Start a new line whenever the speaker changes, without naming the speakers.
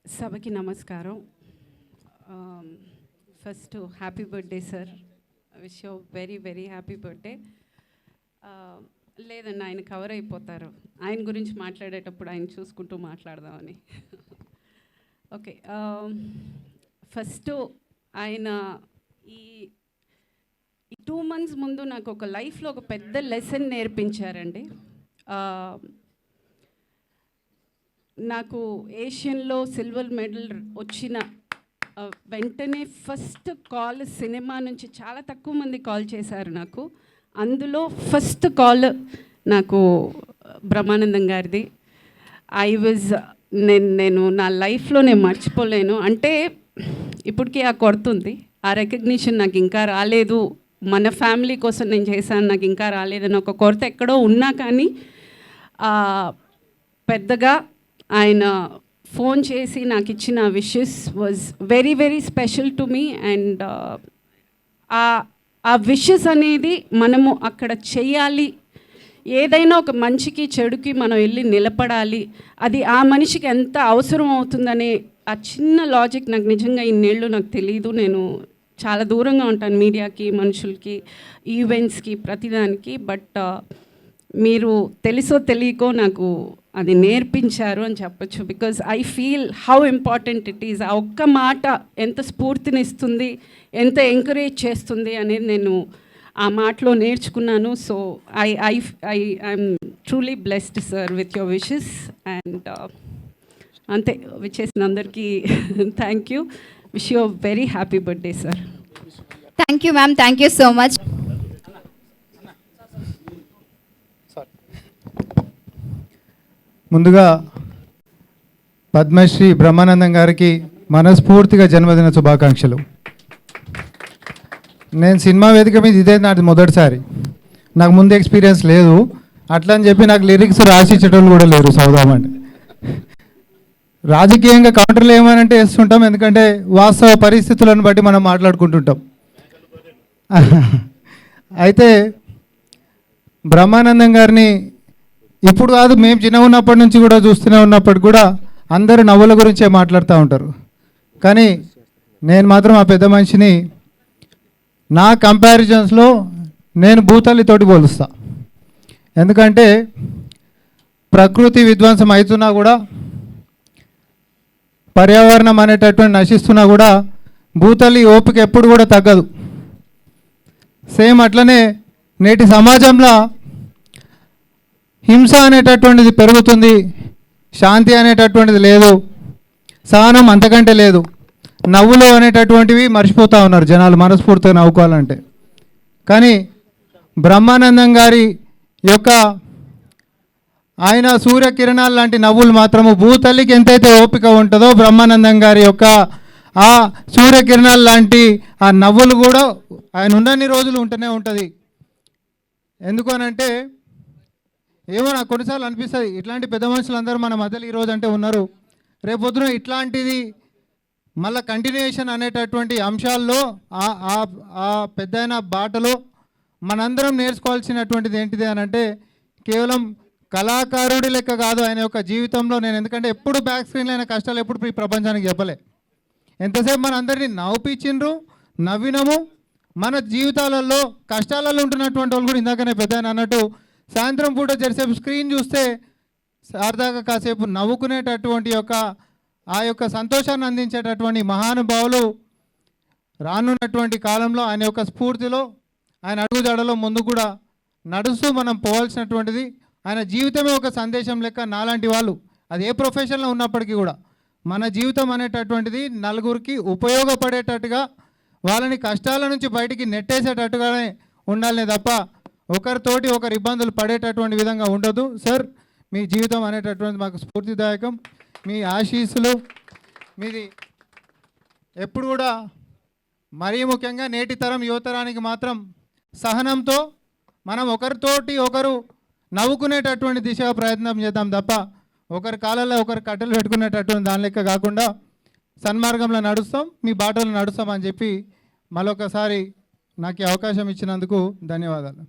సభకి నమస్కారం. First happy birthday sir. Wish you very very happy birthday. లేదండి, ఆయన కవర్ అయిపోతారు. ఆయన గురించి మాట్లాడేటప్పుడు ఆయన చూసుకుంటూ మాట్లాడదామని. ఓకే, ఫస్ట్ ఆయన ఈ 2 months ముందు నాకు ఒక లైఫ్లో ఒక పెద్ద లెసన్ నేర్పించారండి. నాకు ఏషియన్లో సిల్వర్ మెడల్ వచ్చిన వెంటనే ఫస్ట్ కాల్ సినిమా నుంచి చాలా తక్కువ మంది కాల్ చేశారు నాకు. అందులో ఫస్ట్ కాల్ నాకు బ్రహ్మానందం గారిది. నేను నా లైఫ్లో నేను మర్చిపోలేను. అంటే ఇప్పటికీ ఆ కొడుతుంది, ఆ రికగ్నిషన్ నాకు ఇంకా రాలేదు, మన ఫ్యామిలీ కోసం నేను చేశాను, నాకు ఇంకా రాలేదని ఒక కొరత ఎక్కడో ఉన్నా కానీ పెద్దగా ఆయన ఫోన్ చేసి నాకు ఇచ్చిన wishes was very very special to me. And ఆ విషెస్ అనేది మనము అక్కడ చెయ్యాలి, ఏదైనా ఒక మంచికి చెడుకి మనం వెళ్ళి నిలబడాలి, అది ఆ మనిషికి ఎంత అవసరం అవుతుందనే ఆ చిన్న లాజిక్ నాకు నిజంగా ఇన్నేళ్ళు నాకు తెలియదు. నేను చాలా దూరంగా ఉంటాను మీడియాకి, మనుషులకి, ఈవెంట్స్కి, ప్రతిదానికి. బట్ మీరు తెలుసో తెలియకో నాకు అది నేర్పించారు అని చెప్పచ్చు. Because I feel how important it is. ఆ ఒక్క మాట ఎంత స్ఫూర్తినిస్తుంది, ఎంత ఎంకరేజ్ చేస్తుంది అనేది నేను ఆ మాటలో నేర్చుకున్నాను. So I'm truly blessed sir with your wishes. And అంతే, విచ్చేసిన అందరికీ thank you. Wish you very happy birthday sir.
Thank you ma'am, thank you so much.
ముందుగా పద్మశ్రీ బ్రహ్మానందం గారికి మనస్ఫూర్తిగా జన్మదిన శుభాకాంక్షలు. నేను సినిమా వేదిక మీద ఇదే నాది మొదటిసారి, నాకు ముందు ఎక్స్పీరియన్స్ లేదు. అట్లా అని చెప్పి నాకు లిరిక్స్ రాసిచ్చేటోళ్ళు కూడా లేరు చదువుదామంటే. రాజకీయంగా కౌంటర్లు ఏమనంటే వేస్తుంటాం, ఎందుకంటే వాస్తవ పరిస్థితులను బట్టి మనం మాట్లాడుకుంటుంటాం. అయితే బ్రహ్మానందం గారిని ఇప్పుడు కాదు, మేము చిన్న ఉన్నప్పటి నుంచి కూడా చూస్తూనే ఉన్నప్పటికి కూడా అందరూ నవ్వుల గురించే మాట్లాడుతూ ఉంటారు. కానీ నేను మాత్రం ఆ పెద్ద మనిషిని నా కంపారిజన్స్లో నేను భూతల్లితోటి పోలుస్తా. ఎందుకంటే ప్రకృతి విధ్వంసం అవుతున్నా కూడా, పర్యావరణం అనేటటువంటి నశిస్తున్నా కూడా భూతల్లి ఓపిక ఎప్పుడు కూడా తగ్గదు. సేమ్ అట్లనే నేటి సమాజంలో హింస అనేటటువంటిది పెరుగుతుంది, శాంతి అనేటటువంటిది లేదు, సహనం అంతకంటే లేదు. నవ్వులు అనేటటువంటివి మర్చిపోతూ ఉన్నారు జనాలు మనస్ఫూర్తిగా నవ్వుకోవాలంటే. కానీ బ్రహ్మానందం గారి యొక్క ఆయన సూర్యకిరణాలు లాంటి నవ్వులు మాత్రము భూతల్లికి ఎంతైతే ఓపిక ఉంటుందో, బ్రహ్మానందం గారి యొక్క ఆ సూర్యకిరణాలు లాంటి ఆ నవ్వులు కూడా ఆయన ఉన్నన్ని రోజులు ఉంటూనే ఉంటుంది. ఎందుకు అనంటే ఏమో నాకు కొన్నిసార్లు అనిపిస్తుంది, ఇట్లాంటి పెద్ద మనుషులందరూ మన మధ్యలో ఈరోజు అంటే ఉన్నారు, రేపొద్దున ఇట్లాంటిది మళ్ళీ కంటిన్యూయేషన్ అనేటటువంటి అంశాల్లో ఆ పెద్దయిన బాటలో మనందరం నేర్చుకోవాల్సినటువంటిది ఏంటిది అని అంటే, కేవలం కళాకారుడి లెక్క కాదు ఆయన యొక్క జీవితంలో. నేను ఎందుకంటే ఎప్పుడు బ్యాక్ స్క్రీన్లో అయిన కష్టాలు ఎప్పుడు ఈ ప్రపంచానికి చెప్పలే. ఎంతసేపు మన అందరినీ నవ్వుపించిండ్రు, నవ్వినము. మన జీవితాలలో కష్టాలలో ఉంటున్నటువంటి వాళ్ళు కూడా ఇందాకనే పెద్ద అన్నట్టు సాయంత్రం పూట జరిసేపు స్క్రీన్ చూస్తే సరదాగా కాసేపు నవ్వుకునేటటువంటి ఆ యొక్క సంతోషాన్ని అందించేటటువంటి మహానుభావులు రానున్నటువంటి కాలంలో ఆయన యొక్క స్ఫూర్తిలో, ఆయన అడుగుజాడలో ముందు కూడా నడుస్తూ మనం పోవాల్సినటువంటిది. ఆయన జీవితమే ఒక సందేశం లెక్క. నాలాంటి వాళ్ళు అది ఏ ప్రొఫెషన్లో ఉన్నప్పటికీ కూడా మన జీవితం అనేటటువంటిది నలుగురికి ఉపయోగపడేటట్టుగా, వాళ్ళని కష్టాల నుంచి బయటికి నెట్టేసేటట్టుగానే ఉండాలనే తప్ప ఒకరితోటి ఒకరు ఇబ్బందులు పడేటటువంటి విధంగా ఉండదు. సార్, మీ జీవితం అనేటటువంటి మాకు స్ఫూర్తిదాయకం. మీ ఆశీస్సులు మీది ఎప్పుడు కూడా, మరీ ముఖ్యంగా నేటి తరం యువతరానికి మాత్రం సహనంతో మనం ఒకరితోటి ఒకరు నవ్వుకునేటటువంటి దిశగా ప్రయత్నం చేద్దాం తప్ప ఒకరి కాలంలో ఒకరు కట్టెలు పెట్టుకునేటటువంటి దాని లెక్క కాకుండా సన్మార్గంలో నడుస్తాం, మీ బాటలో నడుస్తాం అని చెప్పి మరొకసారి నాకు అవకాశం ఇచ్చినందుకు ధన్యవాదాలు.